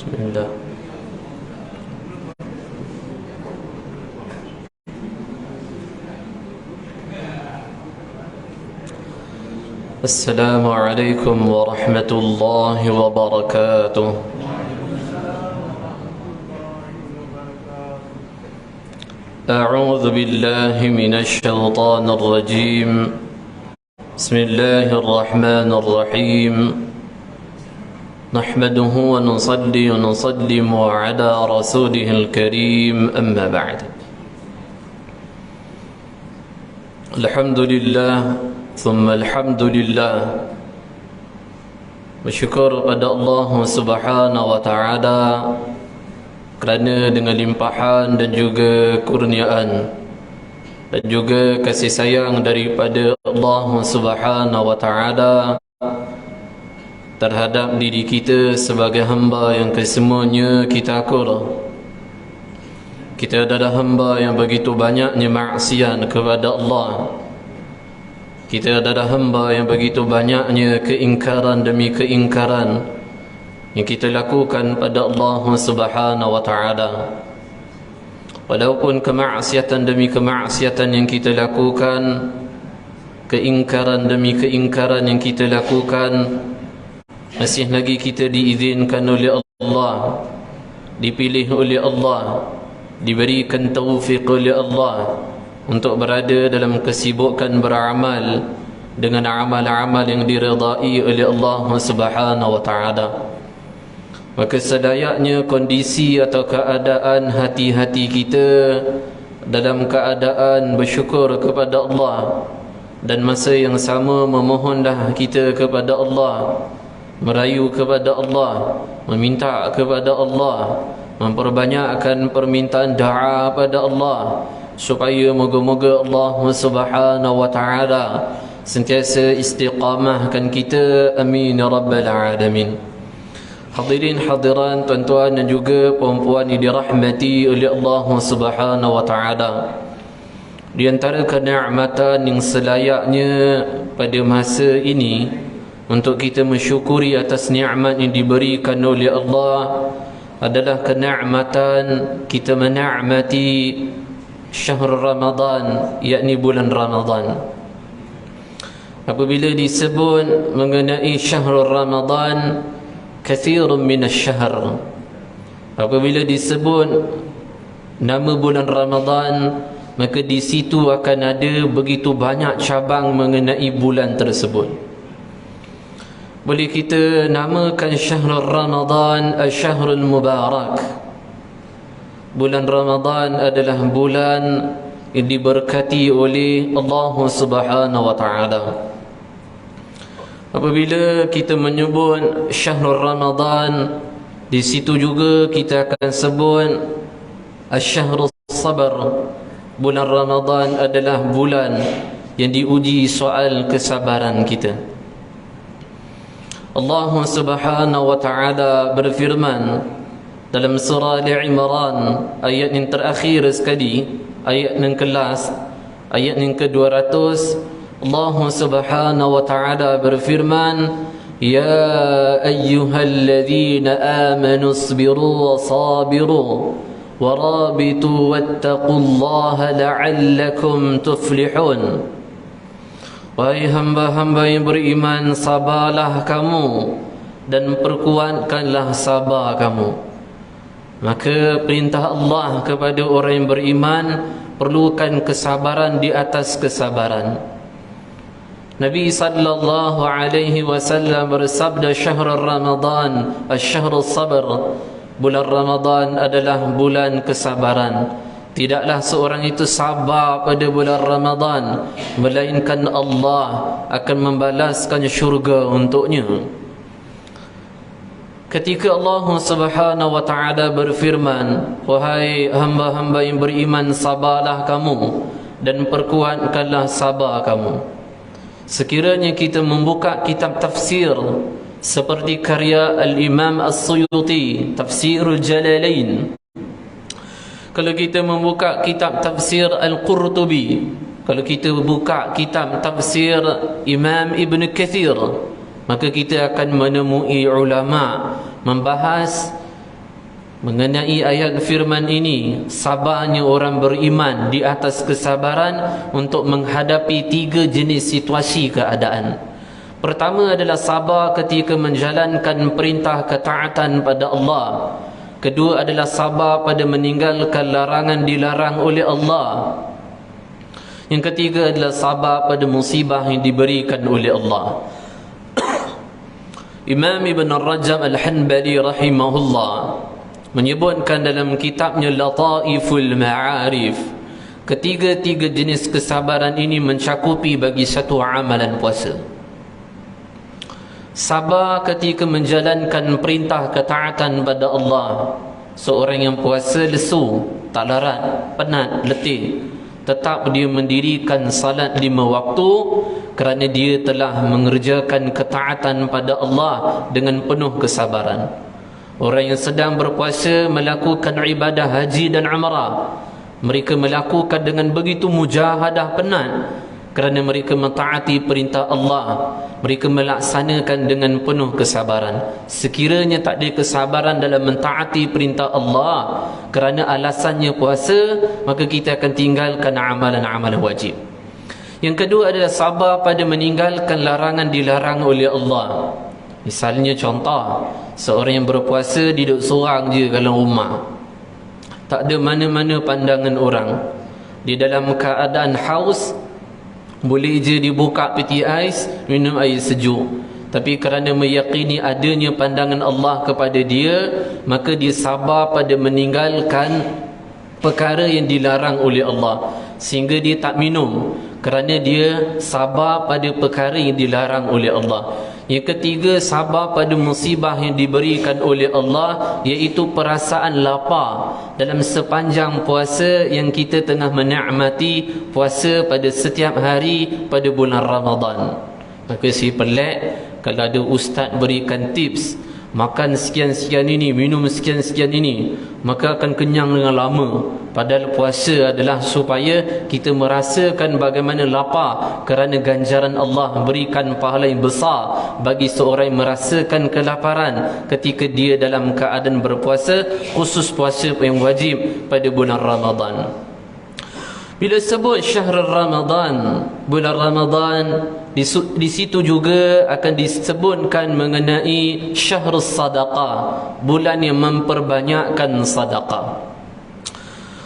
بسم الله. السلام عليكم ورحمة الله وبركاته. أعوذ بالله من الشيطان الرجيم. بسم الله الرحمن الرحيم. نحمده ونصلي ونسلم على رسوله الكريم، أما بعد. الحمد لله ثم الحمد لله. Bersyukur pada Allah Subhanahu wa taala kerana dengan limpahan dan juga kurniaan dan juga kasih sayang daripada Allah Subhanahu wa taala terhadap diri kita sebagai hamba yang kesemuanya kita akul. Kita adalah hamba yang begitu banyaknya maksiat kepada Allah. Kita adalah hamba yang begitu banyaknya keingkaran demi keingkaran yang kita lakukan pada Allah Subhanahu wa taala. Walaupun kemaksiatan demi kemaksiatan yang kita lakukan, keingkaran demi keingkaran yang kita lakukan, masih lagi kita diizinkan oleh Allah, dipilih oleh Allah, diberikan taufik oleh Allah untuk berada dalam kesibukan beramal dengan amal-amal yang diridai oleh Allah Subhanahu wa taala. Maka selayaknya kondisi atau keadaan hati-hati kita dalam keadaan bersyukur kepada Allah, dan masa yang sama memohonlah kita kepada Allah, merayu kepada Allah, meminta kepada Allah, memperbanyakkan permintaan doa pada Allah supaya moga-moga Allah Subhanahu wa taala sentiasa istiqamahkan kita. Amin ya rabbal alamin. Hadirin hadiran, tuan-tuan dan juga puan-puan yang dirahmati oleh Allah Subhanahu wa taala, di antara kenikmatan yang selayaknya pada masa ini untuk kita mensyukuri atas nikmat yang diberikan oleh Allah adalah kenikmatan kita menikmati syahr Ramadan, yakni bulan Ramadan. Apabila disebut mengenai syahr Ramadan, kathirun minasy-syahr, apabila disebut nama bulan Ramadan, maka di situ akan ada begitu banyak cabang mengenai bulan tersebut. Boleh kita namakan syahrul Ramadan asy-syahrul mubarak. Bulan Ramadan adalah bulan yang diberkati oleh Allah Subhanahu wa taala. Apabila kita menyebut syahrul Ramadan, di situ juga kita akan sebut asy-syahrus sabr. Bulan Ramadan adalah bulan yang diuji soal kesabaran kita. Allah Subhanahu wa taala berfirman dalam surah Al-Imran ayat yang terakhir sekali, ayat yang kelas, ayat yang ke-200. Allah Subhanahu wa taala berfirman, ya ayyuhalladzina amanu isbiru wa sabiru wa rabitu wattaqullaha la'allakum tuflihun. Wahai hamba-hamba yang beriman, sabarlah kamu dan perkuatkanlah sabar kamu. Maka perintah Allah kepada orang yang beriman perlukan kesabaran di atas kesabaran. Nabi sallallahu alaihi wasallam bersabda, syahrul Ramadan asy-syahrus sabr. Bulan Ramadan adalah bulan kesabaran. Tidaklah seorang itu sabar pada bulan Ramadan, melainkan Allah akan membalaskan syurga untuknya. Ketika Allah Subhanahu wa taala berfirman, wahai hamba-hamba yang beriman, sabarlah kamu dan perkuatkanlah sabar kamu. Sekiranya kita membuka kitab tafsir seperti karya Al-Imam As-Suyuti, Tafsirul Jalalain, kalau kita membuka kitab tafsir Al-Qurtubi, kalau kita buka kitab tafsir Imam Ibn Kathir, maka kita akan menemui ulama membahas mengenai ayat firman ini, sabarnya orang beriman di atas kesabaran untuk menghadapi 3 jenis situasi keadaan. Pertama adalah sabar ketika menjalankan perintah ketaatan pada Allah. Kedua adalah sabar pada meninggalkan larangan dilarang oleh Allah. Yang ketiga adalah sabar pada musibah yang diberikan oleh Allah. Imam Ibn Rajab Al-Hanbali rahimahullah menyebutkan dalam kitabnya Lataiful Ma'arif, ketiga-tiga jenis kesabaran ini mencakupi bagi satu amalan puasa. Sabar ketika menjalankan perintah ketaatan pada Allah. Seorang yang puasa lesu, tak larat, penat, letih, tetap dia mendirikan salat 5 waktu kerana dia telah mengerjakan ketaatan pada Allah dengan penuh kesabaran. Orang yang sedang berpuasa melakukan ibadah haji dan umrah, mereka melakukan dengan begitu mujahadah, penat, kerana mereka mentaati perintah Allah. Mereka melaksanakan dengan penuh kesabaran. Sekiranya tak ada kesabaran dalam mentaati perintah Allah kerana alasannya puasa, maka kita akan tinggalkan amalan-amalan wajib. Yang kedua adalah sabar pada meninggalkan larangan dilarang oleh Allah. Misalnya contoh, seorang yang berpuasa duduk seorang je dalam rumah, tak ada mana-mana pandangan orang, di dalam keadaan haus, boleh je dibuka peti ais, minum air sejuk. Tapi kerana meyakini adanya pandangan Allah kepada dia, maka dia sabar pada meninggalkan perkara yang dilarang oleh Allah, sehingga dia tak minum kerana dia sabar pada perkara yang dilarang oleh Allah. Yang ketiga, sabar pada musibah yang diberikan oleh Allah, iaitu perasaan lapar dalam sepanjang puasa yang kita tengah menikmati puasa pada setiap hari pada bulan Ramadan. Maka si pelik kalau ada ustaz berikan tips, makan sekian-sekian ini, minum sekian-sekian ini, maka akan kenyang dengan lama. Padahal puasa adalah supaya kita merasakan bagaimana lapar, kerana ganjaran Allah berikan pahala yang besar bagi seorang yang merasakan kelaparan ketika dia dalam keadaan berpuasa, khusus puasa yang wajib pada bulan Ramadan. Bila sebut syahrul Ramadan, bulan Ramadan, di situ juga akan disebutkan mengenai syahrul sadaqah, bulan yang memperbanyakkan sadaqah.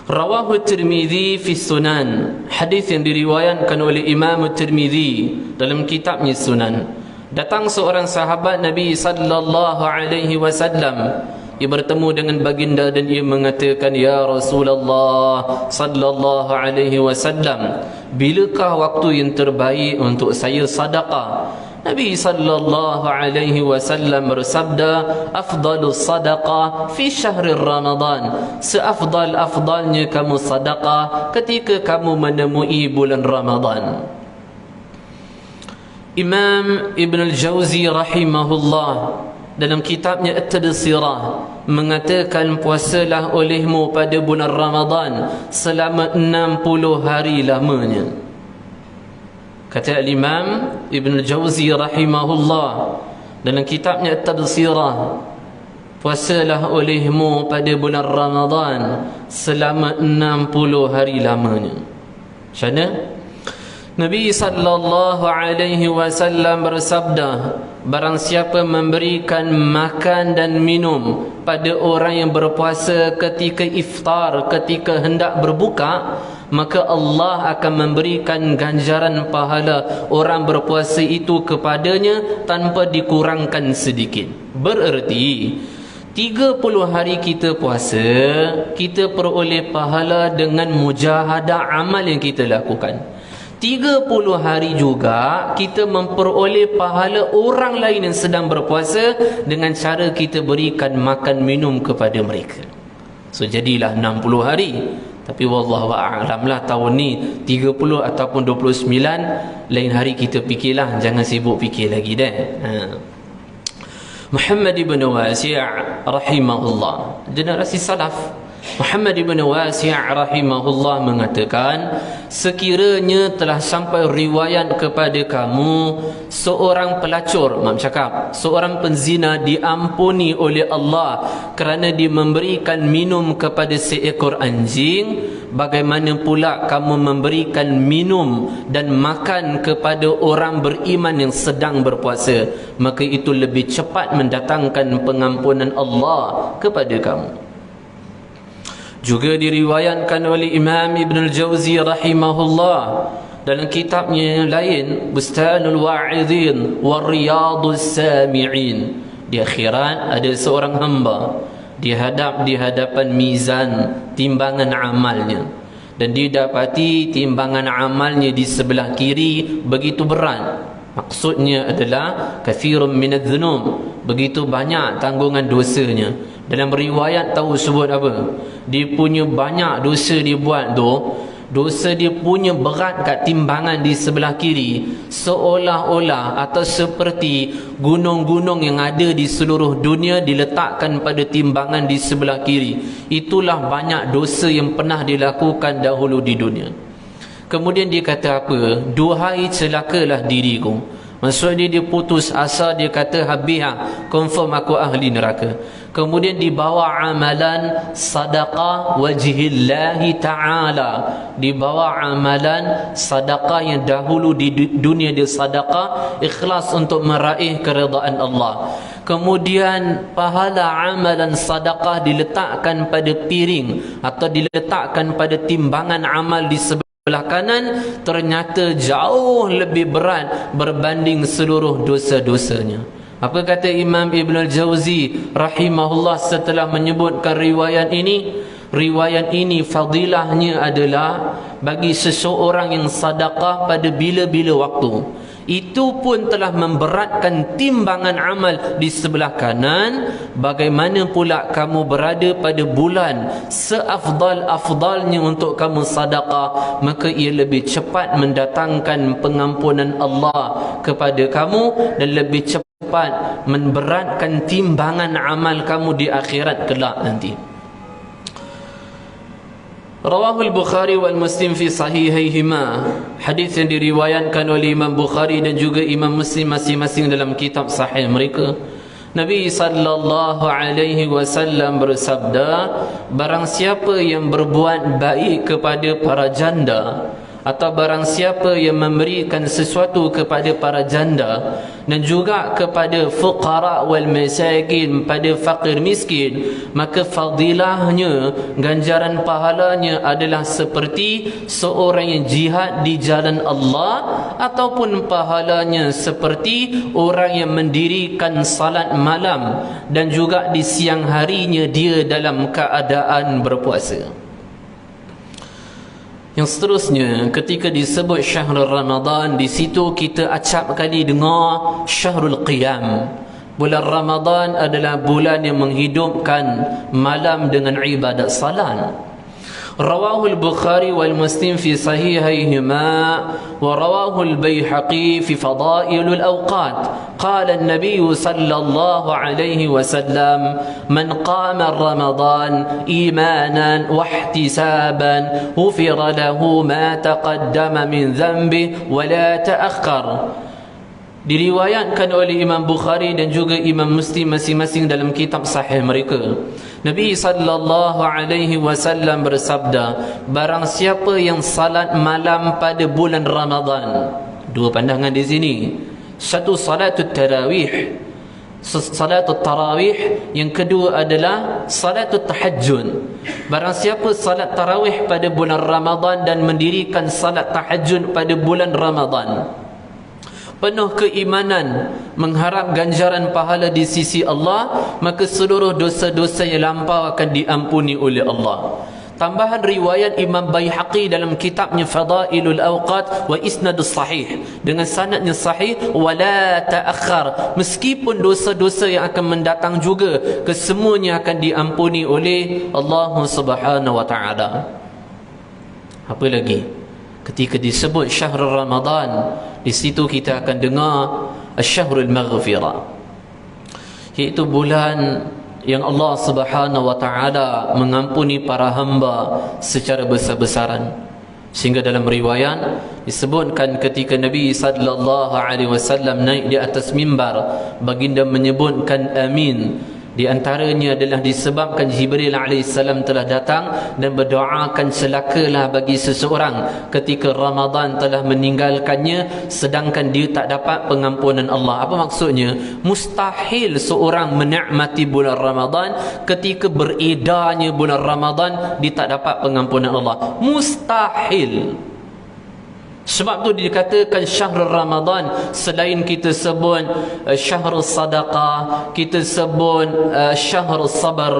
Rawahu Tirmidzi fi Sunan, hadis yang diriwayatkan oleh Imam Tirmidzi dalam kitabnya Sunan. Datang seorang sahabat Nabi sallallahu alaihi wasallam, ia bertemu dengan baginda dan ia mengatakan, "Ya Rasulullah sallallahu alaihi wasallam, bilakah waktu yang terbaik untuk saya sedekah?" Nabi sallallahu alaihi wasallam bersabda, "Afdalus sadaqah fi syahr Ramadan." Seafdal-afdalnya kamu sedekah ketika kamu menemui bulan Ramadan. Imam Ibn al-Jawzi rahimahullah dalam kitabnya At-Tadhsirah mengatakan, puasalah olehmu pada bulan Ramadan selama 60 hari lamanya. Kata Imam Ibn al-Jawzi rahimahullah dalam kitabnya At-Tadhsirah, puasalah olehmu pada bulan Ramadan selama 60 hari lamanya. Macam mana? Nabi sallallahu alaihi wasallam bersabda, barang siapa memberikan makan dan minum pada orang yang berpuasa ketika iftar, ketika hendak berbuka, maka Allah akan memberikan ganjaran pahala orang berpuasa itu kepadanya tanpa dikurangkan sedikit. Bererti 30 hari kita puasa, kita peroleh pahala dengan mujahadah amal yang kita lakukan. 30 hari juga kita memperoleh pahala orang lain yang sedang berpuasa dengan cara kita berikan makan minum kepada mereka. So jadilah 60 hari. Tapi wallahu a'lam lah, tahun ni 30 ataupun 29, lain hari kita fikirlah, jangan sibuk fikir lagi dah. Muhammad ibn Wasi' rahimahullah, generasi salaf, Muhammad ibn Wasi' rahimahullah mengatakan, sekiranya telah sampai riwayat kepada kamu seorang pelacur, seorang penzina diampuni oleh Allah kerana dia memberikan minum kepada seekor anjing, bagaimana pula kamu memberikan minum dan makan kepada orang beriman yang sedang berpuasa? Maka itu lebih cepat mendatangkan pengampunan Allah kepada kamu. Juga diriwayatkan oleh Imam Ibn al-Jawzi rahimahullah dalam kitabnya yang lain, Bustanul Wa'idhin wa Riyadus Sami'in. Di akhirat ada seorang hamba di hadapan mizan timbangan amalnya, dan didapati timbangan amalnya di sebelah kiri begitu berat. Maksudnya adalah kathirun minadh-dhunub, begitu banyak tanggungan dosanya. Dalam riwayat tahu sebut apa? Dia punya banyak dosa dia buat tu, dosa dia punya berat kat timbangan di sebelah kiri, seolah-olah atau seperti gunung-gunung yang ada di seluruh dunia diletakkan pada timbangan di sebelah kiri. Itulah banyak dosa yang pernah dilakukan dahulu di dunia. Kemudian dia kata apa? Duhai celakalah diriku. Maksudnya dia putus asa, dia kata habis confirm aku ahli neraka. Kemudian dibawa amalan sadaqah wajhillahi ta'ala, dibawa amalan sadaqah yang dahulu di dunia dia sadaqah ikhlas untuk meraih keridaan Allah. Kemudian pahala amalan sadaqah diletakkan pada piring atau diletakkan pada timbangan amal di sebelah kanan, ternyata jauh lebih berat berbanding seluruh dosa-dosanya. Apa kata Imam Ibn al-Jawzi rahimahullah setelah menyebutkan riwayat ini? Riwayat ini fadilahnya adalah bagi seseorang yang sedekah pada bila-bila waktu, itu pun telah memberatkan timbangan amal di sebelah kanan. Bagaimana pula kamu berada pada bulan seafdal-afdalnya untuk kamu sedekah, maka ia lebih cepat mendatangkan pengampunan Allah kepada kamu dan lebih cepat memberatkan timbangan amal kamu di akhirat kelak nanti. Rawahul Bukhari wal Muslim fi sahihaihima. Hadis yang diriwayatkan oleh Imam Bukhari dan juga Imam Muslim masing-masing dalam kitab sahih mereka. Nabi sallallahu alaihi wasallam bersabda, barang siapa yang berbuat baik kepada para janda, atau barang siapa yang memberikan sesuatu kepada para janda dan juga kepada fuqara wal masakin, pada fakir miskin, maka fadilahnya, ganjaran pahalanya adalah seperti seorang yang jihad di jalan Allah, ataupun pahalanya seperti orang yang mendirikan salat malam dan juga di siang harinya dia dalam keadaan berpuasa. Yang seterusnya, ketika disebut Syahrul Ramadan, di situ kita acap kali dengar Syahrul Qiyam. Bulan Ramadan adalah bulan yang menghidupkan malam dengan ibadat salat. Rawahul Bukhari wal Muslim fi sahihaihima wa rawahul Baihaqi fi fadailul awqat. Qala an-nabiy sallallahu alaihi wasallam, man qama Ramadan imanan wa ihtisaban ghufira lahu ma taqaddama min dhanbi wa la ta'akhkhar. Diriwayatkan oleh Imam Bukhari dan juga Imam Muslim masing-masing dalam kitab sahih mereka. Nabi sallallahu alaihi wasallam bersabda, barang siapa yang salat malam pada bulan Ramadan, dua pandangan di sini. Satu salatul tarawih, salatul tarawih, yang kedua adalah salatul tahajjud. Barang siapa salat tarawih pada bulan Ramadan dan mendirikan salat tahajud pada bulan Ramadan, penuh keimanan, mengharap ganjaran pahala di sisi Allah, maka seluruh dosa-dosa yang lampau akan diampuni oleh Allah. Tambahan riwayat Imam Baihaqi dalam kitabnya Fadailul Awqat wa isnadus sahih, dengan sanadnya sahih, wala ta'akhkhar, meskipun dosa-dosa yang akan mendatang juga, kesemuanya akan diampuni oleh Allah Subhanahu wa taala. Apa lagi? Ketika disebut Syahrul Ramadan, di situ kita akan dengar Asy-Syahrul Maghfirah, iaitu bulan yang Allah Subhanahu wa taala mengampuni para hamba secara besar-besaran. Sehingga dalam riwayat disebutkan ketika Nabi sallallahu alaihi wasallam naik di atas mimbar, baginda menyebutkan amin. Di antaranya adalah disebabkan Jibril alaihissalam telah datang dan berdoakan celakalah bagi seseorang ketika Ramadan telah meninggalkannya sedangkan dia tak dapat pengampunan Allah. Apa maksudnya? Mustahil seorang menikmati bulan Ramadan ketika beredarnya bulan Ramadan dia tak dapat pengampunan Allah. Mustahil. Sebab tu dikatakan syahrul Ramadan, selain kita sebut syahrul sadaqah, kita sebut syahrul sabar,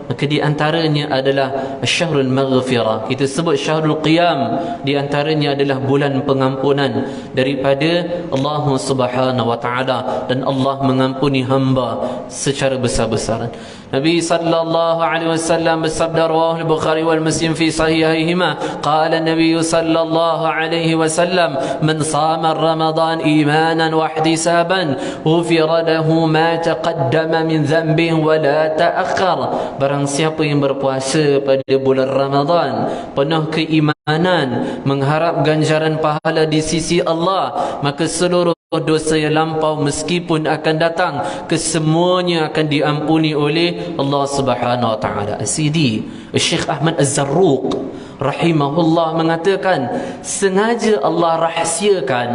maka di antaranya adalah syahrul maghfirah. Kita sebut syahrul qiyam, di antaranya adalah bulan pengampunan daripada Allah Subhanahu wa taala, dan Allah mengampuni hamba secara besar-besaran. Nabi sallallahu alaihi wasallam bersabda, rawahu al-Bukhari wal Muslim fi sahihihima, qala Nabi sallallahu alaihi wasallam, man sama Ramadan imanan wa ihtisaban ghufira lahu ma taqaddama min dhanbihi wa la ta'akhkhar. Barang siapa yang berpuasa pada bulan Ramadan penuh keimanan, mengharap ganjaran pahala di sisi Allah, maka seluruh dosa yang lampau meskipun akan datang, kesemuanya akan diampuni oleh Allah Subhanahu wa taala. Sidi Syekh Ahmad Az-Zarruq rahimahullah mengatakan, sengaja Allah rahsiakan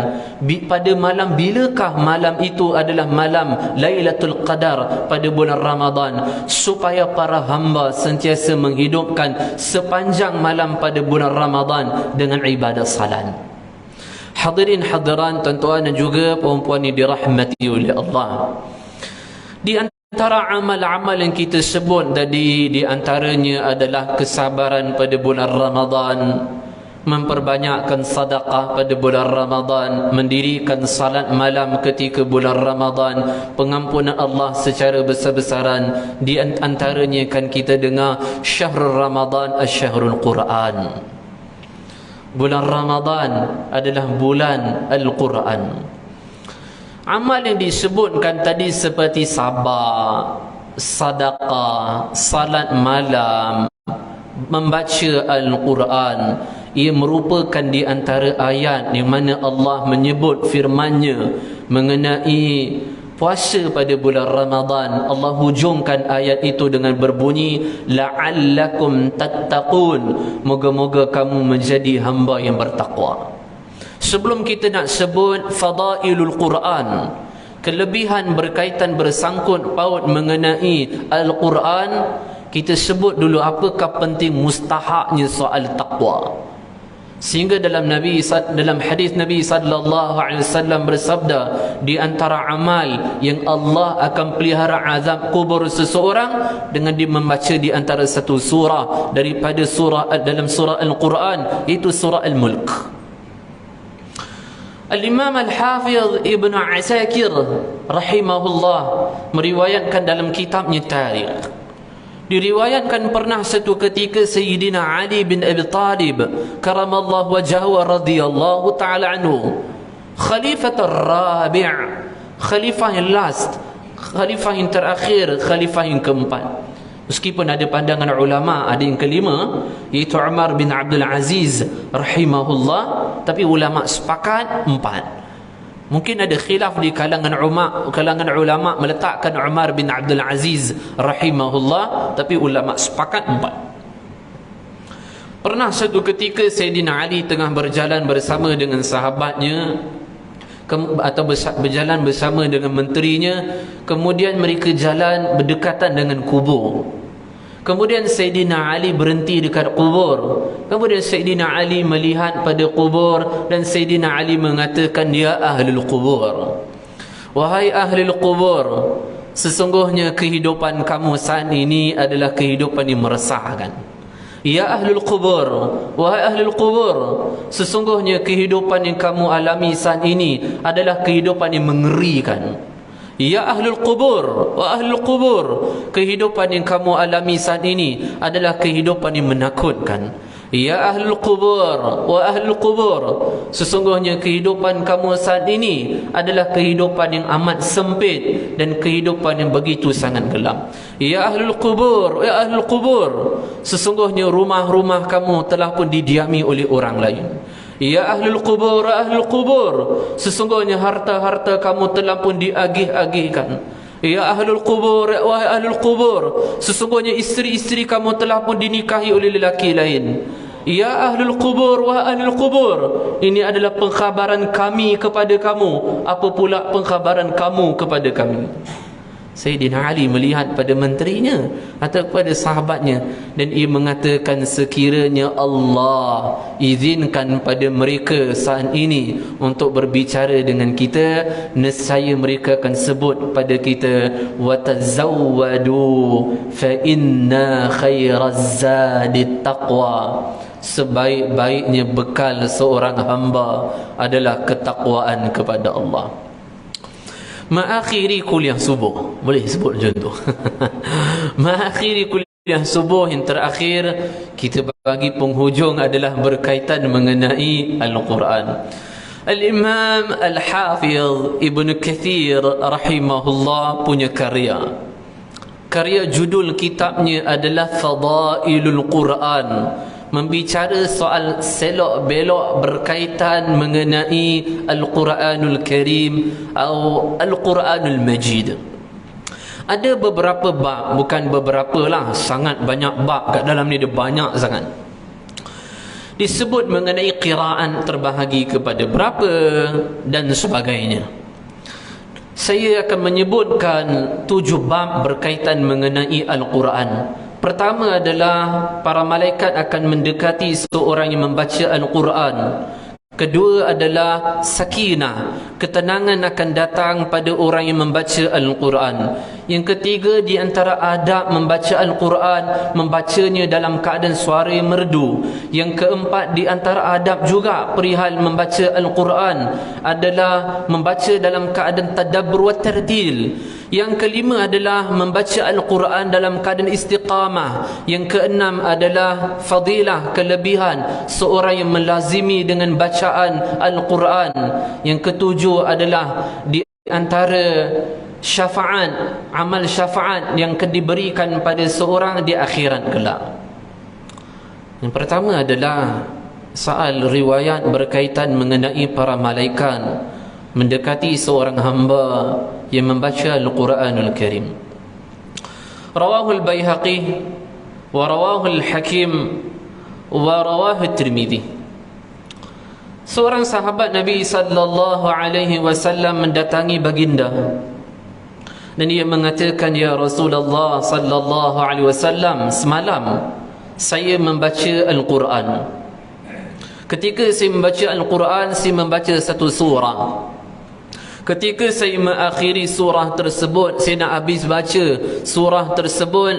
pada malam, bilakah malam itu adalah malam Lailatul Qadar pada bulan Ramadan, supaya para hamba sentiasa menghidupkan sepanjang malam pada bulan Ramadan dengan ibadat salat. Hadirin hadiran, tuan-tuan dan juga puan-puan yang dirahmati oleh Allah, di antara amal-amal yang kita sebut tadi, di antaranya adalah kesabaran pada bulan Ramadan, memperbanyakkan sedekah pada bulan Ramadan, mendirikan salat malam ketika bulan Ramadan, pengampunan Allah secara besar-besaran. Di antaranya kan kita dengar syahrul Ramadan asy-syahrul Quran. Bulan Ramadan adalah bulan Al-Quran. Amal yang disebutkan tadi seperti sabar, sedekah, salat malam, membaca Al-Quran, ia merupakan di antara ayat yang mana Allah menyebut firman-Nya mengenai puasa pada bulan Ramadan. Allah hujungkan ayat itu dengan berbunyi, la'allakum tattaqun, moga-moga kamu menjadi hamba yang bertakwa. Sebelum kita nak sebut fadailul Quran, kelebihan berkaitan bersangkut paut mengenai Al-Quran, kita sebut dulu apakah penting mustahaknya soal takwa. Sehingga dalam hadis Nabi sallallahu alaihi wasallam bersabda, di antara amal yang Allah akan pelihara azab kubur seseorang dengan dia membaca di antara satu surah daripada surah dalam surah Al-Quran, itu surah Al-Mulk. Al-Imam Al-Hafiz Ibn Asakir rahimahullah meriwayatkan dalam kitabnya Tarikh, diriwayatkan pernah satu ketika Sayyidina Ali bin Abi Talib karamallahu wajhahu wa radhiyallahu ta'ala anhu, Khalifatul Rabi', khalifah yang last, khalifah yang terakhir, khalifah yang keempat. Meskipun ada pandangan ulama ada yang kelima, iaitu Umar bin Abdul Aziz rahimahullah, tapi ulama sepakat empat. Mungkin ada khilaf di kalangan ulama meletakkan Umar bin Abdul Aziz rahimahullah, tapi ulama sepakat empat. Pernah satu ketika Sayyidina Ali tengah berjalan bersama dengan sahabatnya atau berjalan bersama dengan menterinya, kemudian mereka jalan berdekatan dengan kubur. Kemudian Sayyidina Ali berhenti dekat kubur. Kemudian Sayyidina Ali melihat pada kubur dan Sayyidina Ali mengatakan, ya ahlul kubur, wahai ahlul kubur, sesungguhnya kehidupan kamu saat ini adalah kehidupan yang meresahkan. Ya ahlul kubur, wahai ahlul kubur, sesungguhnya kehidupan yang kamu alami saat ini adalah kehidupan yang mengerikan. Ya ahlul kubur, wa ahlul kubur, kehidupan yang kamu alami saat ini adalah kehidupan yang menakutkan. Ya ahlul qubur wa ahlul qubur, sesungguhnya kehidupan kamu saat ini adalah kehidupan yang amat sempit dan kehidupan yang begitu sangat gelap. Ya ahlul qubur, ya ahlul qubur, sesungguhnya rumah-rumah kamu telah pun didiami oleh orang lain. Ya ahlul qubur, ahlul qubur, sesungguhnya harta-harta kamu telah pun diagih-agihkan. Ya ahlul qubur, wahai ahlul qubur, sesungguhnya isteri-isteri kamu telah pun dinikahi oleh lelaki lain. Ya ahlul qubur, wahai ahlul qubur, ini adalah pengkhabaran kami kepada kamu. Apa pula pengkhabaran kamu kepada kami? Sayyidina Ali melihat pada menterinya atau kepada sahabatnya, dan ia mengatakan, sekiranya Allah izinkan pada mereka saat ini untuk berbicara dengan kita, nescaya mereka akan sebut pada kita, watazawwadu fa inna khairaz zadi taqwa, sebaik-baiknya bekal seorang hamba adalah ketakwaan kepada Allah. Mengakhiri kuliah subuh, boleh sebut macam tu. Mengakhiri kuliah subuh yang terakhir kita bagi penghujung adalah berkaitan mengenai Al-Quran. Al-Imam Al-Hafiz Ibn Kathir rahimahullah punya karya judul kitabnya adalah Fadailul Quran, membicara soal selok belok berkaitan mengenai Al-Quranul Karim atau Al-Quranul Majid. Ada beberapa bab, bukan beberapa lah, sangat banyak bab kat dalam ni, dia banyak sangat. Disebut mengenai qiraan terbahagi kepada berapa dan sebagainya. Saya akan menyebutkan 7 bab berkaitan mengenai Al-Quran. Pertama adalah para malaikat akan mendekati seorang yang membaca Al-Quran. Kedua adalah sakinah, ketenangan akan datang pada orang yang membaca Al-Quran. Yang ketiga, di antara adab membaca Al-Quran, membacanya dalam keadaan suara yang merdu. Yang keempat, di antara adab juga perihal membaca Al-Quran adalah membaca dalam keadaan tadabbur wa tartil. Yang kelima adalah membaca Al-Quran dalam keadaan istiqamah. Yang keenam adalah fadilah, kelebihan seorang yang melazimi dengan bacaan Al-Quran. Yang ketujuh adalah di antara syafaat, amal syafaat yang akan diberikan pada seorang di akhirat kelak. Yang pertama adalah soal riwayat berkaitan mengenai para malaikat mendekati seorang hamba yang membaca Al-Quranul Karim. Rawahul Baihaqi wa rawahul Hakim wa rawahul Tirmidzi. Seorang sahabat Nabi sallallahu alaihi wasallam mendatangi baginda dan dia mengatakan, ya Rasulullah sallallahu alaihi wasallam, semalam saya membaca Al-Quran. Ketika saya membaca Al-Quran, saya membaca satu surah. Ketika saya mengakhiri surah tersebut, saya nak habis baca surah tersebut,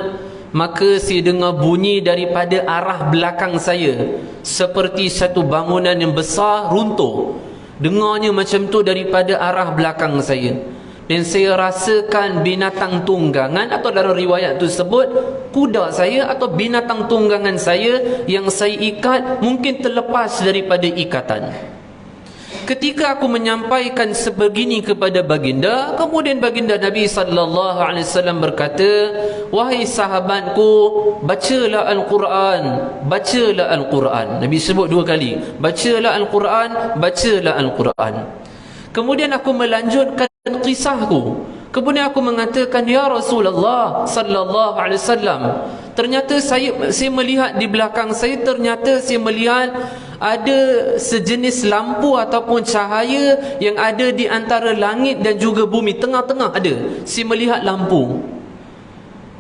maka saya dengar bunyi daripada arah belakang saya, seperti satu bangunan yang besar runtuh. Dengarnya macam tu daripada arah belakang saya. Dan saya rasakan binatang tunggangan, atau dalam riwayat tu sebut kuda saya atau binatang tunggangan saya yang saya ikat mungkin terlepas daripada ikatan. Ketika aku menyampaikan sebegini kepada baginda, kemudian baginda Nabi sallallahu alaihi wasallam berkata, wahai sahabatku, bacalah Al-Quran, bacalah Al-Quran. Nabi sebut 2 kali, bacalah Al-Quran, bacalah Al-Quran. Kemudian aku melanjutkan kisahku. Kemudian aku mengatakan, ya Rasulullah sallallahu alaihi wasallam, ternyata saya melihat di belakang saya, ternyata saya melihat ada sejenis lampu ataupun cahaya yang ada di antara langit dan juga bumi, tengah-tengah ada. Saya melihat lampu.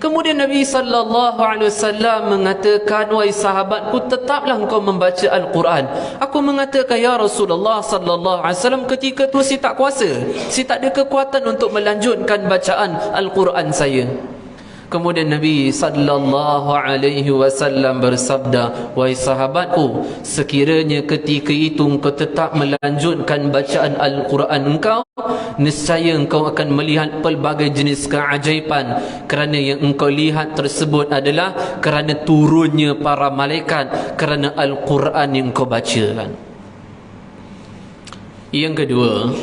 Kemudian Nabi sallallahu alaihi wasallam mengatakan, wahai sahabatku, tetaplah engkau membaca Al-Quran. Aku mengatakan, ya Rasulullah sallallahu alaihi wasallam, ketika tu saya tak kuasa, saya tak ada kekuatan untuk melanjutkan bacaan Al-Quran saya. Kemudian Nabi sallallahu alaihi wasallam bersabda, "Wahai sahabatku, sekiranya ketika itu engkau tetap melanjutkan bacaan Al-Quran engkau, nescaya engkau akan melihat pelbagai jenis keajaiban, kerana yang engkau lihat tersebut adalah kerana turunnya para malaikat, kerana Al-Quran yang engkau bacakan." Yang kedua,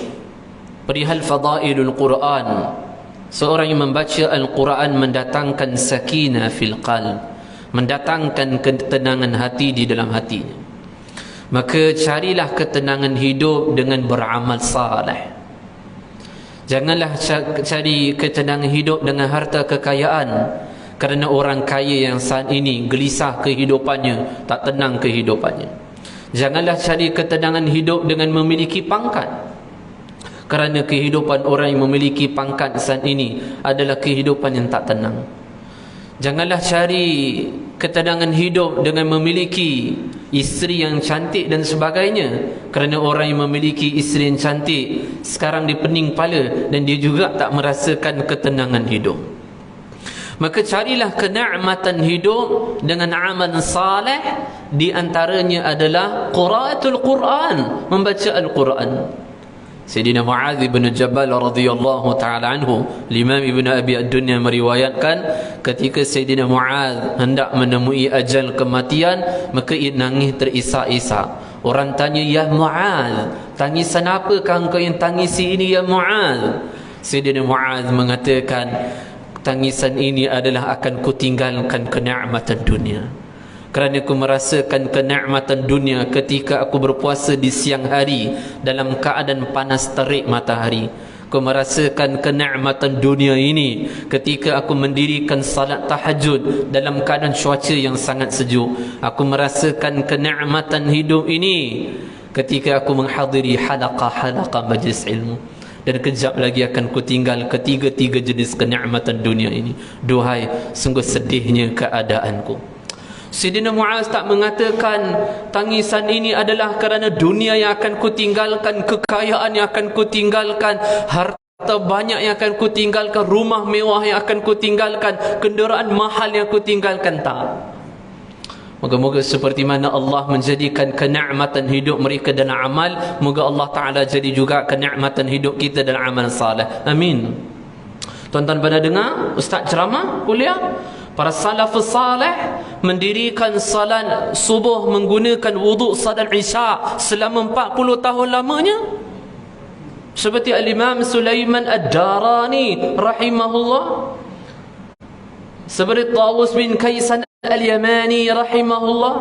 perihal fadailul Quran. Seorang yang membaca Al-Quran mendatangkan sakinah fil qalb, mendatangkan ketenangan hati di dalam hatinya. Maka carilah ketenangan hidup dengan beramal saleh. Janganlah cari ketenangan hidup dengan harta kekayaan, kerana orang kaya yang saat ini gelisah kehidupannya, tak tenang kehidupannya. Janganlah cari ketenangan hidup dengan memiliki pangkat, kerana kehidupan orang yang memiliki pangkat saat ini adalah kehidupan yang tak tenang. Janganlah cari ketenangan hidup dengan memiliki isteri yang cantik dan sebagainya, kerana orang yang memiliki isteri yang cantik sekarang dia pening kepala dan dia juga tak merasakan ketenangan hidup. Maka carilah kenikmatan hidup dengan amal saleh, di antaranya adalah qiraatul Quran, membaca Al-Quran. Sayyidina Mu'adz bin Jabal radhiyallahu taala anhu, Imam Ibn Abi Ad-Dunya meriwayatkan, ketika Sayyidina Mu'adz hendak menemui ajal kematian, maka ia nangis terisak-isak. Orang tanya, "Ya Mu'adz, tangisan apakah engkau yang tangisi ini ya Mu'adz?" Sayyidina Mu'adz mengatakan, "Tangisan ini adalah akan kutinggalkan kenikmatan dunia. Kerana aku merasakan kenikmatan dunia ketika aku berpuasa di siang hari dalam keadaan panas terik matahari. Aku merasakan kenikmatan dunia ini ketika aku mendirikan salat tahajud dalam keadaan cuaca yang sangat sejuk. Aku merasakan kenikmatan hidup ini ketika aku menghadiri halaqah-halaqah majlis ilmu. Dan kejap lagi akan kutinggal ketiga-tiga jenis kenikmatan dunia ini. Duhai, sungguh sedihnya keadaanku." Sayyidina Mu'adz tak mengatakan tangisan ini adalah kerana dunia yang akan kutinggalkan, kekayaan yang akan kutinggalkan, harta banyak yang akan kutinggalkan, rumah mewah yang akan kutinggalkan, kenderaan mahal yang kutinggalkan. Tak. Moga-moga seperti mana Allah menjadikan kenikmatan hidup mereka dalam amal, moga Allah Ta'ala jadi juga kenikmatan hidup kita dalam amal salih. Amin. Tuan-tuan pada dengar Ustaz ceramah kuliah, para salafus salih mendirikan salat subuh menggunakan wuduk salat isya selama 40 tahun lamanya. Seperti Al-Imam Sulaiman Ad-Darani rahimahullah, seperti Tawus bin Kaysan Al-Yamani rahimahullah,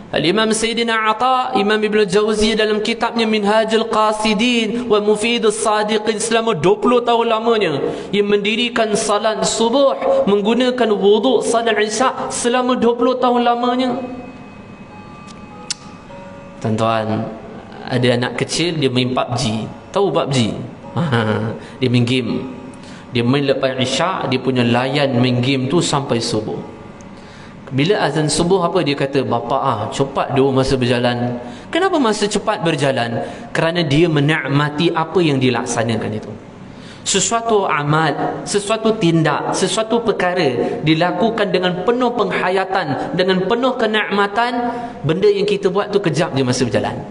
Al-Imam Sayyidina Ata, Imam Ibn Jawzi dalam kitabnya Minhajul Qasidin wa Mufidus Sadiqin selama 20 tahun lamanya yang mendirikan salat subuh menggunakan wuduk salat isya selama 20 tahun lamanya. Tuan-tuan, ada anak kecil dia main PUBG. Tahu PUBG? Dia main game. Dia main lepas isya, dia punya layan main game tu sampai subuh. Bila azan subuh apa dia kata? "Bapa cepat dulu masa berjalan." Kenapa masa cepat berjalan? Kerana dia menikmati apa yang dilaksanakan itu. Sesuatu amal, sesuatu tindak, sesuatu perkara dilakukan dengan penuh penghayatan, dengan penuh kenikmatan. Benda yang kita buat tu kejap je masa berjalan.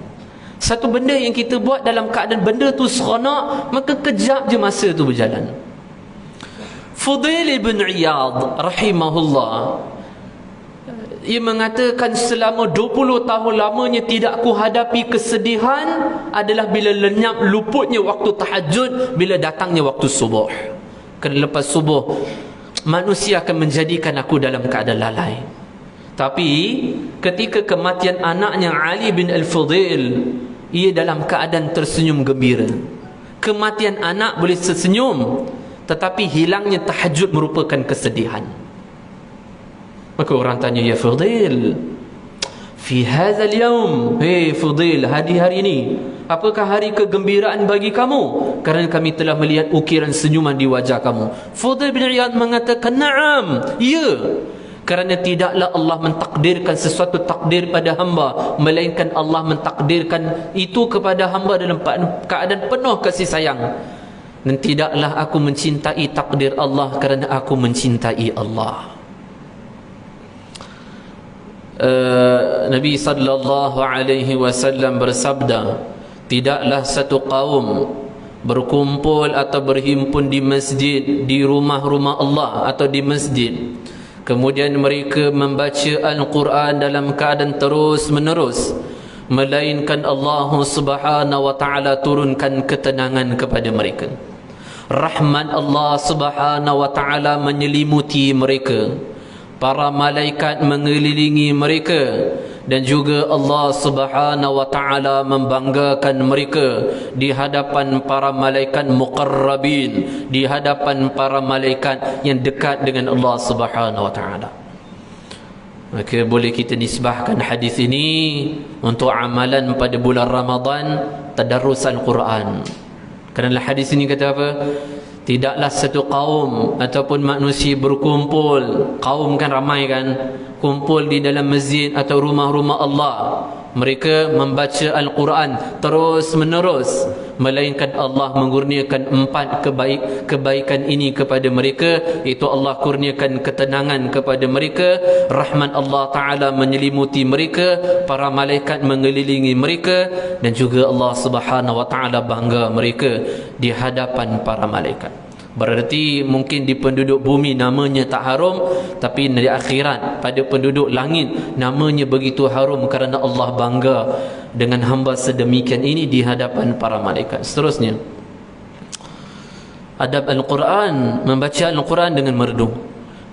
Satu benda yang kita buat dalam keadaan benda tu seronok, maka kejap je masa tu berjalan. Fudail ibn Iyad rahimahullah, ia mengatakan selama 20 tahun lamanya tidak ku hadapi kesedihan adalah bila lenyap luputnya waktu tahajud, bila datangnya waktu subuh. Kerana lepas subuh manusia akan menjadikan aku dalam keadaan lalai. Tapi ketika kematian anaknya Ali bin Al-Fudail, ia dalam keadaan tersenyum gembira. Kematian anak boleh tersenyum, tetapi hilangnya tahajud merupakan kesedihan. Maka orang tanya, "Ya Fudail, fi hadzal yaum, hey Fudail, hari ini apakah hari kegembiraan bagi kamu? Kerana kami telah melihat ukiran senyuman di wajah kamu." Fudail bin Iyad mengatakan, "Na'am, ya." Kerana tidaklah Allah mentakdirkan sesuatu takdir pada hamba, melainkan Allah mentakdirkan itu kepada hamba dalam keadaan penuh kasih sayang. dan tidaklah aku mencintai takdir Allah kerana aku mencintai Allah. Nabi sallallahu alaihi wasallam bersabda, tidaklah satu kaum berkumpul atau berhimpun di masjid, di rumah-rumah Allah atau di masjid, kemudian mereka membaca Al-Quran dalam keadaan terus menerus, melainkan Allah subhanahu wa ta'ala turunkan ketenangan kepada mereka. Rahmat Allah subhanahu wa ta'ala menyelimuti mereka, para malaikat mengelilingi mereka, dan juga Allah subhanahu wa ta'ala membanggakan mereka di hadapan para malaikat muqarrabin, di hadapan para malaikat yang dekat dengan Allah subhanahu wa ta'ala. Maka boleh kita nisbahkan hadis ini untuk amalan pada bulan Ramadan, tadarrus Al-Quran. Kerana hadis ini kata apa? Tidaklah satu kaum ataupun manusia berkumpul, kaum kan ramai kan, kumpul di dalam masjid atau rumah-rumah Allah, mereka membaca Al-Quran terus menerus, melainkan Allah mengurniakan 4 kebaikan ini kepada mereka, iaitu Allah kurniakan ketenangan kepada mereka, rahmat Allah Ta'ala menyelimuti mereka, para malaikat mengelilingi mereka, dan juga Allah Subhanahu Wa Ta'ala bangga mereka di hadapan para malaikat. Berarti mungkin di penduduk bumi namanya tak harum, tapi di akhirat pada penduduk langit namanya begitu harum kerana Allah bangga dengan hamba sedemikian ini di hadapan para malaikat. Seterusnya, adab Al-Quran, membaca Al-Quran dengan merdu.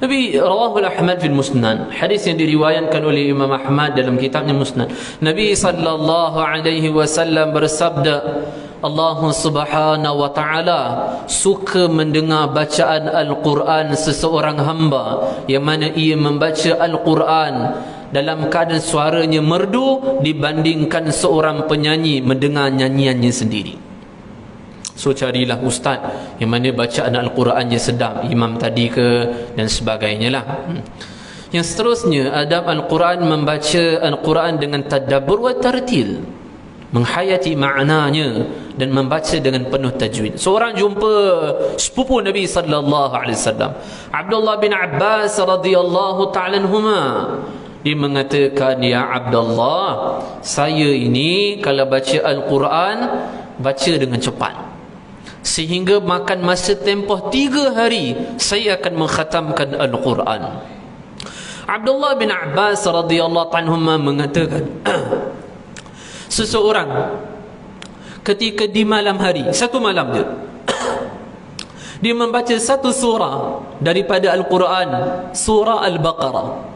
Nabi rawahu Ahmad fil Musnad, hadis yang diriwayatkan oleh Imam Ahmad dalam kitabnya Musnad. Nabi sallallahu alaihi wasallam bersabda, Allah subhanahu wa ta'ala suka mendengar bacaan Al-Quran seseorang hamba yang mana ia membaca Al-Quran dalam keadaan suaranya merdu dibandingkan seorang penyanyi mendengar nyanyiannya sendiri. So carilah ustaz yang mana bacaan Al-Qurannya sedap, imam tadi ke dan sebagainya lah. Yang seterusnya, adab Al-Quran, membaca Al-Quran dengan tadabbur wa tartil, menghayati maknanya dan membaca dengan penuh tajwid. Seorang jumpa sepupu Nabi sallallahu alaihi wasallam, Abdullah bin Abbas radhiyallahu ta'ala anhuma. Dia mengatakan, ya Abdullah, saya ini kalau baca Al-Quran baca dengan cepat, sehingga makan masa tempoh 3 hari saya akan mengkhatamkan Al-Quran. Abdullah bin Abbas radhiyallahu ta'ala anhuma mengatakan, seseorang ketika di malam hari, satu malam dia membaca satu surah daripada Al-Quran, surah Al-Baqarah.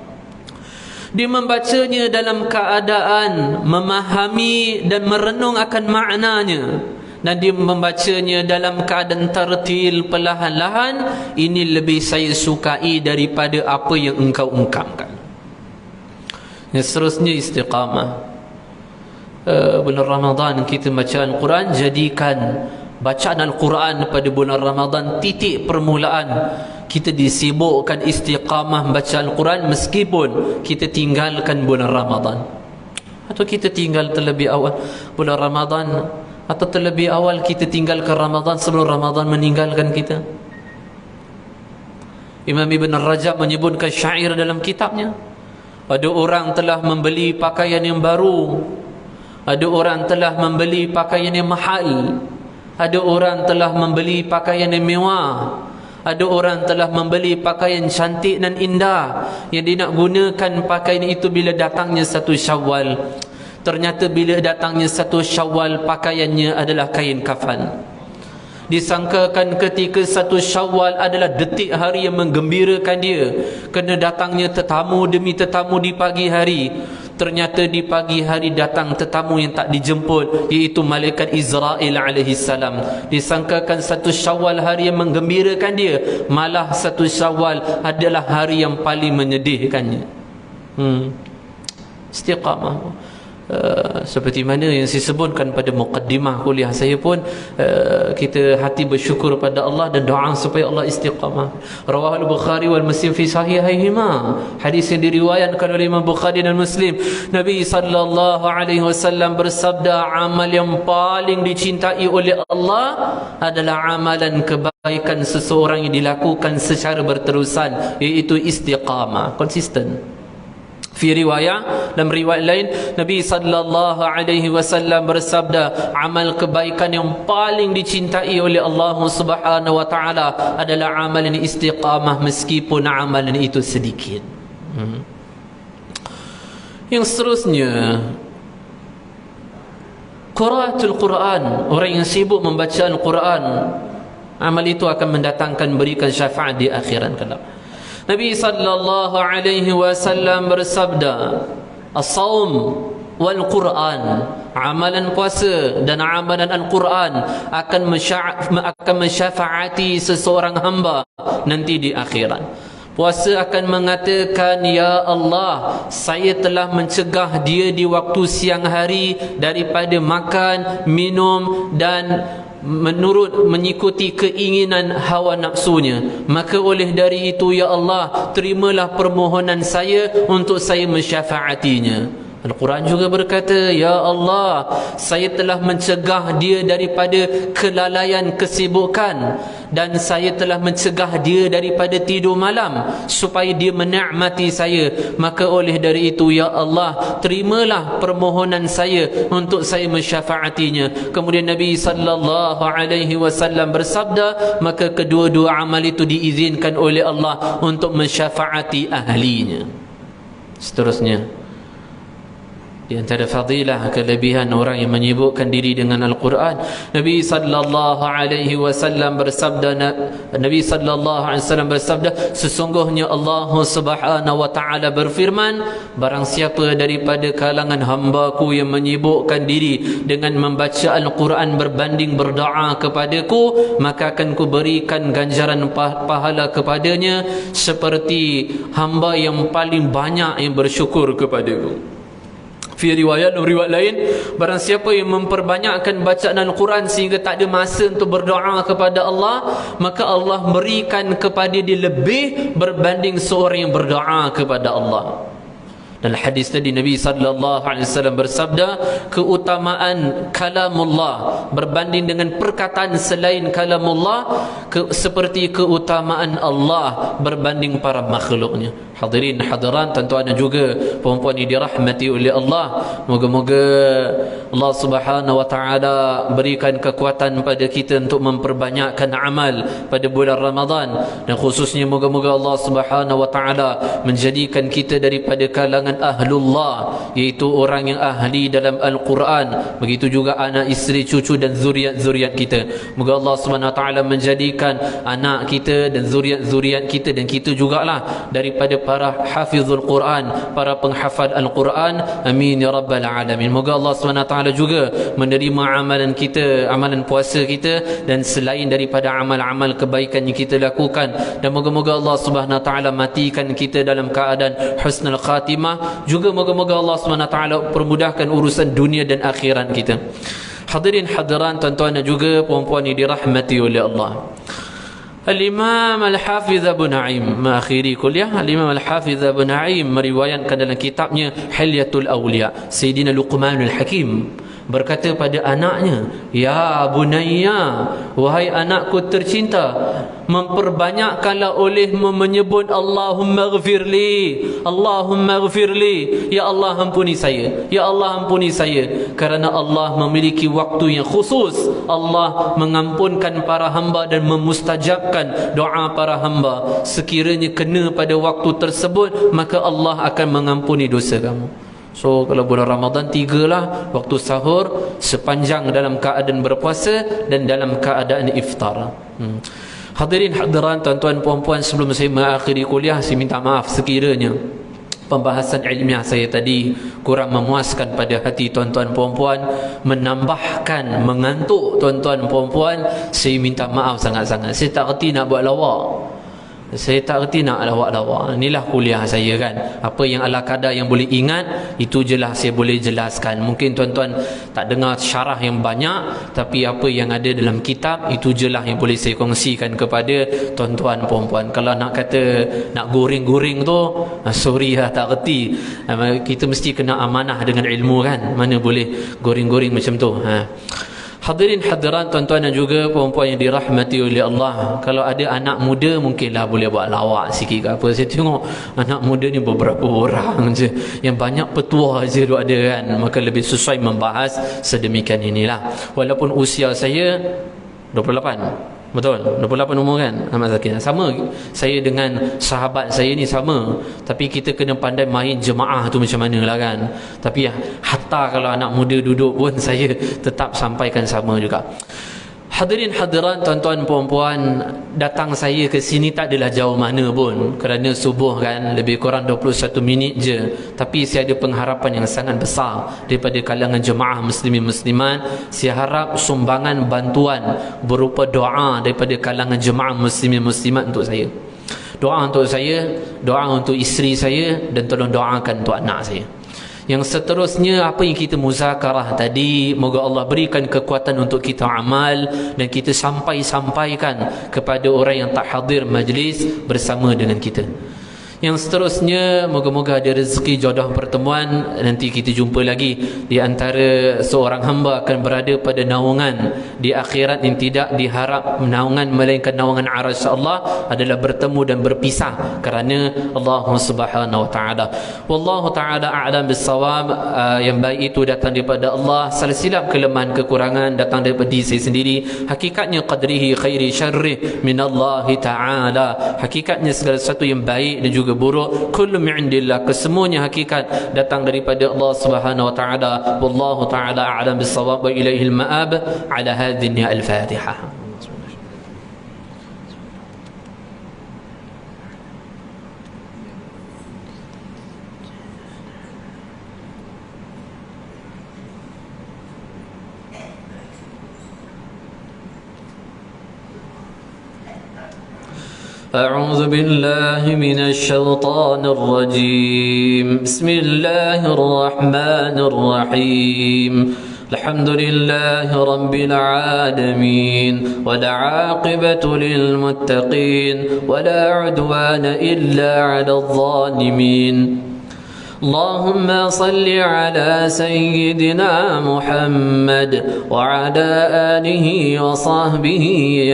Dia membacanya dalam keadaan memahami dan merenung akan maknanya, dan dia membacanya dalam keadaan tartil, perlahan-lahan. Ini lebih saya sukai daripada apa yang engkau ungkapkan. Yang seterusnya, istiqamah. Bulan Ramadan kita baca Al-Quran, jadikan bacaan Al-Quran pada bulan Ramadan titik permulaan kita disibukkan istiqamah baca Al-Quran, meskipun kita tinggalkan bulan Ramadan, atau kita tinggal terlebih awal bulan Ramadan, atau terlebih awal kita tinggalkan Ramadan sebelum Ramadan meninggalkan kita. Imam Ibn Rajab menyebutkan syair dalam kitabnya, ada orang telah membeli pakaian yang baru, ada orang telah membeli pakaian yang mahal, ada orang telah membeli pakaian yang mewah, ada orang telah membeli pakaian cantik dan indah, yang dia nak gunakan pakaian itu bila datangnya satu Syawal. Ternyata bila datangnya satu Syawal, pakaiannya adalah kain kafan. Disangkakan ketika satu Syawal adalah detik hari yang menggembirakan dia, kerana datangnya tetamu demi tetamu di pagi hari. Ternyata di pagi hari datang tetamu yang tak dijemput, iaitu malaikat Israel alaihi salam. Disangkakan satu Syawal hari yang menggembirakan dia, malah satu Syawal adalah hari yang paling menyedihkannya. Istiqamah. seperti mana yang saya sebutkan pada muqaddimah kuliah saya pun, kita hati bersyukur pada Allah dan doa supaya Allah istiqamah. Rawahul Bukhari wal Muslim fi sahihaihima, hadis yang diriwayatkan oleh Imam Bukhari dan Muslim. Nabi sallallahu alaihi wasallam bersabda, amal yang paling dicintai oleh Allah adalah amalan kebaikan seseorang yang dilakukan secara berterusan, iaitu istiqamah, konsisten. Fi riwayat, dalam riwayat lain, Nabi sallallahu alaihi wasallam bersabda, amal kebaikan yang paling dicintai oleh Allah Subhanahu wa taala adalah amalan istiqamah meskipun amalan itu sedikit. Yang seterusnya, qiraatul Quran, orang yang sibuk membaca Al-Quran, amal itu akan mendatangkan, berikan syafaat di akhirat kelak. Nabi sallallahu alaihi wasallam bersabda, as-saum wal Quran, amalan puasa dan amalan Al-Quran akan mensyafaati seseorang hamba nanti di akhirat. Puasa akan mengatakan, ya Allah, saya telah mencegah dia di waktu siang hari daripada makan, minum dan mengikuti keinginan hawa nafsunya. Maka oleh dari itu, ya Allah, terimalah permohonan saya untuk saya mensyafaatinya. Al-Quran juga berkata, ya Allah, saya telah mencegah dia daripada kelalaian kesibukan, dan saya telah mencegah dia daripada tidur malam supaya dia menikmati saya. Maka oleh dari itu, ya Allah, terimalah permohonan saya untuk saya mensyafaatinya. Kemudian Nabi sallallahu alaihi wasallam bersabda, maka kedua-dua amal itu diizinkan oleh Allah untuk mensyafaati ahlinya. Seterusnya, di antara fadilah, kelebihan orang yang menyibukkan diri dengan Al-Quran, Nabi sallallahu alaihi wasallam bersabda, sesungguhnya Allah Subhanahu wa taala berfirman, barang siapa daripada kalangan hamba-Ku yang menyibukkan diri dengan membaca Al-Quran berbanding berdoa kepadaku, maka akan Ku berikan ganjaran pahala kepadanya seperti hamba yang paling banyak yang bersyukur kepadaku. Fi riwayat lain, barang siapa yang memperbanyakkan bacaan Al-Quran sehingga tak ada masa untuk berdoa kepada Allah, maka Allah berikan kepada dia lebih berbanding seorang yang berdoa kepada Allah. Dalam hadis tadi, Nabi sallallahu alaihi wasallam bersabda, keutamaan kalamullah berbanding dengan perkataan selain kalamullah seperti keutamaan Allah berbanding para makhluknya. Hadirin hadirat, tuan-tuan dan juga puan-puan yang dirahmati oleh Allah, moga-moga Allah Subhanahu wa taala berikan kekuatan pada kita untuk memperbanyakkan amal pada bulan Ramadan, dan khususnya moga-moga Allah Subhanahu wa taala menjadikan kita daripada kalangan ahlullah, iaitu orang yang ahli dalam Al-Quran. Begitu juga anak, isteri, cucu dan zuriat-zuriat kita. Moga Allah Subhanahu wa taala menjadikan anak kita dan zuriat-zuriat kita dan kita jugalah daripada para hafizul Quran, para penghafal Al-Quran. Amin ya rabbal alamin. Moga Allah Subhanahu wa taala juga menerima amalan kita, amalan puasa kita, dan selain daripada amal-amal kebaikan yang kita lakukan, dan moga-moga Allah Subhanahu wa taala matikan kita dalam keadaan husnul khatimah. Juga moga-moga Allah SWT permudahkan urusan dunia dan akhirat kita. Hadirin hadiran, tuan-tuan dan juga puan-puan yang dirahmati oleh Allah, Al-Imam Al-Hafiz Abu Na'im, mengakhiri kuliah, Al-Imam Al-Hafiz Abu Na'im meriwayatkan dalam kitabnya Hilyatul Awliya, Sayyidina Luqmanul Hakim berkata pada anaknya, ya bunayya, wahai anakku tercinta, memperbanyakkanlah olehmu menyebut Allahumma ghafirli, Allahumma ghafirli, ya Allah ampuni saya, ya Allah ampuni saya. Kerana Allah memiliki waktu yang khusus, Allah mengampunkan para hamba dan memustajabkan doa para hamba. Sekiranya kena pada waktu tersebut, maka Allah akan mengampuni dosa kamu. So kalau bulan Ramadan, 3 lah waktu sahur, sepanjang dalam keadaan berpuasa dan dalam keadaan iftar. Hadirin hadiran, tuan-tuan puan-puan, sebelum saya mengakhiri kuliah, saya minta maaf sekiranya pembahasan ilmiah saya tadi kurang memuaskan pada hati tuan-tuan puan-puan, menambahkan mengantuk tuan-tuan puan-puan. Saya minta maaf sangat-sangat. Saya tak reti nak buat lawak. Saya tak reti nak lawak-lawak. Inilah kuliah saya kan. Apa yang ala kadar yang boleh ingat, itu je lah saya boleh jelaskan. Mungkin tuan-tuan tak dengar syarah yang banyak, tapi apa yang ada dalam kitab, itu je lah yang boleh saya kongsikan kepada tuan-tuan puan-puan. Kalau nak kata nak goreng-goreng tu, sorry lah, tak reti. Kita mesti kena amanah dengan ilmu kan. Mana boleh goreng-goreng macam tu. Hadirin hadirat, tuan-tuan dan juga puan-puan yang dirahmati oleh Allah, kalau ada anak muda mungkinlah boleh buat lawak sikit ke apa. Saya tengok anak muda ni beberapa orang je, yang banyak petua je duk ada kan. Maka lebih sesuai membahas sedemikian inilah. Walaupun usia saya 28, betul, 28 umur kan Ahmad Zakir. Sama saya dengan sahabat saya ni sama. Tapi kita kena pandai main jemaah tu macam mana lah kan. Tapi hatta kalau anak muda duduk pun saya tetap sampaikan sama juga. Hadirin hadirat, tuan-tuan puan-puan, datang saya ke sini tak adalah jauh mana pun, kerana subuh kan, lebih kurang 21 minit je. Tapi saya ada pengharapan yang sangat besar daripada kalangan jemaah muslimin muslimat. Saya harap sumbangan bantuan berupa doa daripada kalangan jemaah muslimin muslimat untuk saya. Doa untuk saya, doa untuk isteri saya, dan tolong doakan untuk anak saya. Yang seterusnya, apa yang kita muzakarah tadi, moga Allah berikan kekuatan untuk kita amal, dan kita sampaikan kepada orang yang tak hadir majlis bersama dengan kita. Yang seterusnya, moga-moga ada rezeki jodoh pertemuan. Nanti kita jumpa lagi di antara seorang hamba akan berada pada naungan di akhirat yang tidak diharap naungan melainkan naungan arasy Allah, adalah bertemu dan berpisah kerana Allah Subhanahu wa taala. Wallahu taala a'lam bissawab. Yang baik itu datang daripada Allah, salah silap kelemahan kekurangan datang daripada diri saya sendiri. Hakikatnya qadrihi khairi syarri min Allah taala. Hakikatnya segala sesuatu yang baik dan juga buruk, kullu min indillah, kesemuanya hakikat datang daripada Allah Subhanahu wa taala. Wallahu taala a'lam bis-shawab wa ilaihil ma'ab. Ala hadhihi al-Fatihah. أعوذ بالله من الشيطان الرجيم. بسم الله الرحمن الرحيم. الحمد لله رب العالمين، والعاقبة للمتقين، ولا عدوان إلا على الظالمين. اللهم صل على سيدنا محمد وعلى آله وصحبه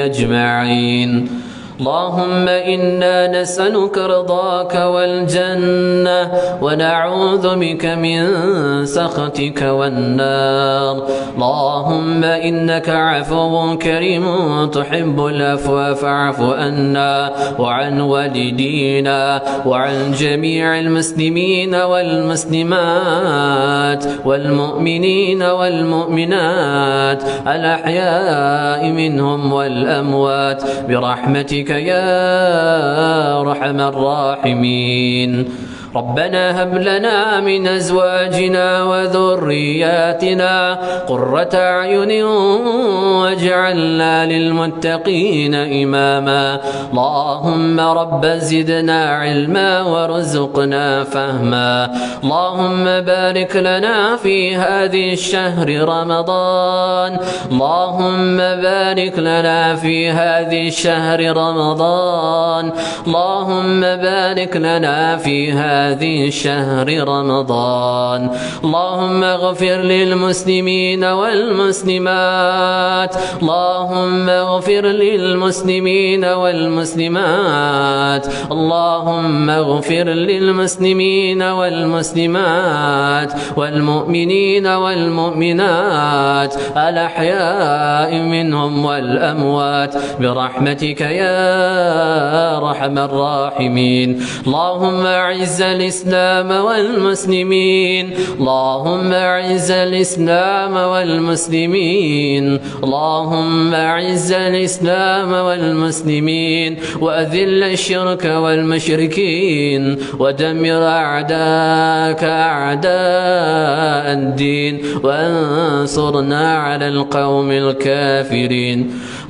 أجمعين. اللهم إنا نسألك رضاك والجنة، ونعوذ بك من سخطك والنار. اللهم إنك عفو كريم تحب العفو فاعف عنا وعن والدينا وعن جميع المسلمين والمسلمات والمؤمنين والمؤمنات الأحياء منهم والأموات برحمتك يا أرحم الراحمين. ربنا هب لنا من أزواجنا وذرياتنا قرة أعين واجعلنا للمتقين إماما. اللهم رب زدنا علما وارزقنا فهما. اللهم بارك لنا في هذه الشهر رمضان. اللهم بارك لنا في هذه الشهر رمضان. اللهم بارك لنا في هذه الشهر رمضان. اللهم اغفر للمسلمين والمسلمات. اللهم اغفر للمسلمين والمسلمات. اللهم اغفر للمسلمين والمسلمات والمؤمنين والمؤمنات الأحياء منهم والأموات برحمتك يا أرحم الراحمين. اللهم أعز الإسلام والمسلمين اللهم أعز الإسلام والمسلمين اللهم أعز الإسلام والمسلمين وأذل الشرك والمشركين ودمر أعداءك أعداء الدين وانصرنا على القوم الكافرين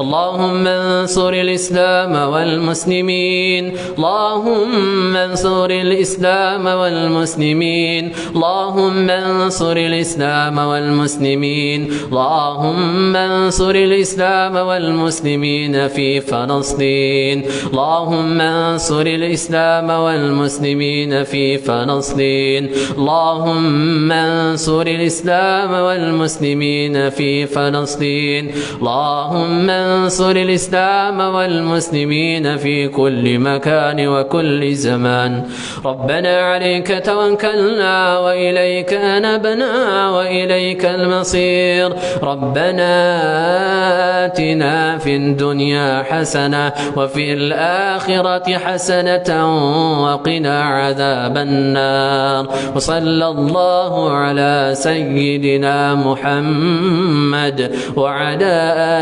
اللهم انصر الإسلام والمسلمين اللهم انصر الإسلام والمسلمين اللهم انصر الإسلام والمسلمين اللهم انصر الإسلام والمسلمين في فلسطين اللهم انصر الإسلام والمسلمين في فلسطين اللهم انصر الإسلام والمسلمين في فلسطين اللهم انصر الإسلام والمسلمين في كل مكان وكل زمان ربنا عليك توكلنا وإليك أنبنا وإليك المصير ربنا آتنا في الدنيا حسنة وفي الآخرة حسنة وقنا عذاب النار وصلى الله على سيدنا محمد وعلى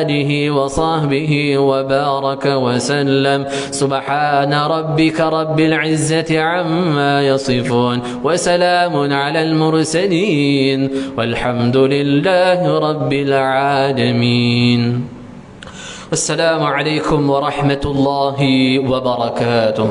آله وصحبه وبارك وسلم سبحان ربك رب العزة عما يصفون وسلام على المرسلين والحمد لله رب العالمين السلام عليكم ورحمة الله وبركاته.